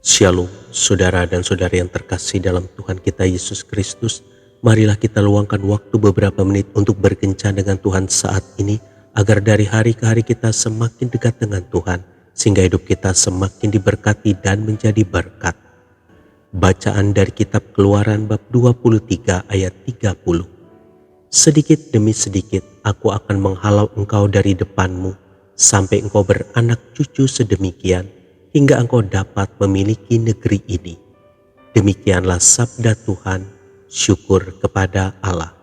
Shalom, saudara dan saudari yang terkasih dalam Tuhan kita Yesus Kristus. Marilah kita luangkan waktu beberapa menit untuk berkencan dengan Tuhan saat ini, agar dari hari ke hari kita semakin dekat dengan Tuhan, sehingga hidup kita semakin diberkati dan menjadi berkat. Bacaan dari kitab Keluaran bab 23 ayat 30. Sedikit demi sedikit aku akan menghalau engkau dari depanmu, sampai engkau beranak cucu sedemikian, hingga engkau dapat memiliki negeri ini. Demikianlah sabda Tuhan, syukur kepada Allah.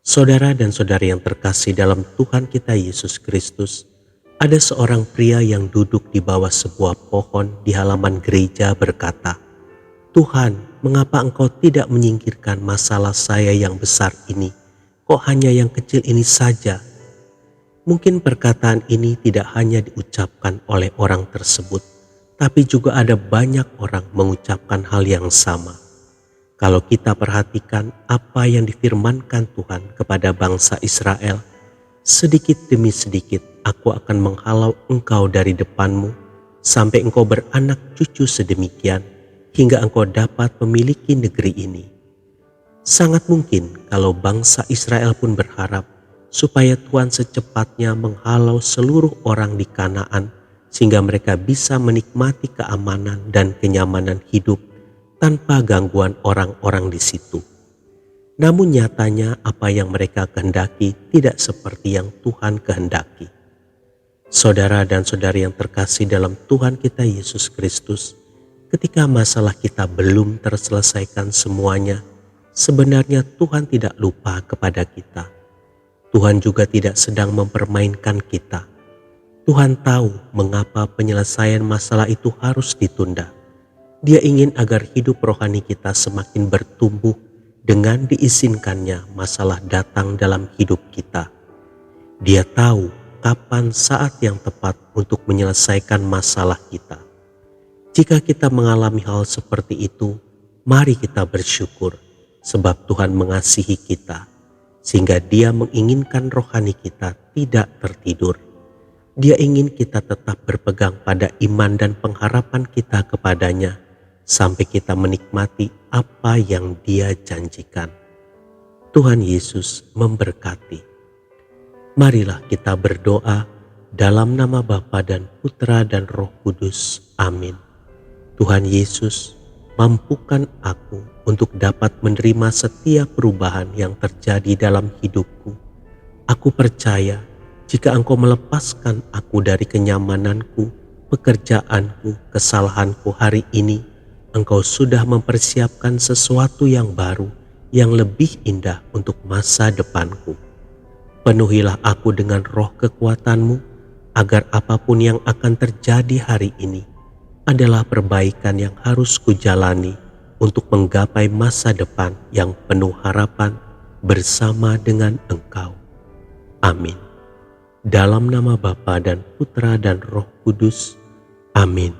Saudara dan saudari yang terkasih dalam Tuhan kita Yesus Kristus, ada seorang pria yang duduk di bawah sebuah pohon di halaman gereja berkata, "Tuhan, mengapa engkau tidak menyingkirkan masalah saya yang besar ini? Kok hanya yang kecil ini saja?" Mungkin perkataan ini tidak hanya diucapkan oleh orang tersebut, tapi juga ada banyak orang mengucapkan hal yang sama. Kalau kita perhatikan apa yang difirmankan Tuhan kepada bangsa Israel, sedikit demi sedikit aku akan menghalau engkau dari depanmu, sampai engkau beranak cucu sedemikian, hingga engkau dapat memiliki negeri ini. Sangat mungkin kalau bangsa Israel pun berharap supaya Tuhan secepatnya menghalau seluruh orang di Kanaan, sehingga mereka bisa menikmati keamanan dan kenyamanan hidup tanpa gangguan orang-orang di situ. Namun nyatanya apa yang mereka kehendaki tidak seperti yang Tuhan kehendaki. Saudara dan saudari yang terkasih dalam Tuhan kita Yesus Kristus, ketika masalah kita belum terselesaikan semuanya, sebenarnya Tuhan tidak lupa kepada kita. Tuhan juga tidak sedang mempermainkan kita. Tuhan tahu mengapa penyelesaian masalah itu harus ditunda. Dia ingin agar hidup rohani kita semakin bertumbuh dengan diizinkannya masalah datang dalam hidup kita. Dia tahu kapan saat yang tepat untuk menyelesaikan masalah kita. Jika kita mengalami hal seperti itu, mari kita bersyukur sebab Tuhan mengasihi kita, sehingga Dia menginginkan rohani kita tidak tertidur. Dia ingin kita tetap berpegang pada iman dan pengharapan kita kepadanya, sampai kita menikmati apa yang Dia janjikan. Tuhan Yesus memberkati. Marilah kita berdoa dalam nama Bapa dan Putra dan Roh Kudus. Amin. Tuhan Yesus, mampukan aku untuk dapat menerima setiap perubahan yang terjadi dalam hidupku. Aku percaya jika Engkau melepaskan aku dari kenyamananku, pekerjaanku, kesalahanku hari ini, Engkau sudah mempersiapkan sesuatu yang baru, yang lebih indah untuk masa depanku. Penuhilah aku dengan roh kekuatan-Mu, agar apapun yang akan terjadi hari ini adalah perbaikan yang harus kujalani untuk menggapai masa depan yang penuh harapan bersama dengan Engkau. Amin. Dalam nama Bapa dan Putra dan Roh Kudus. Amin.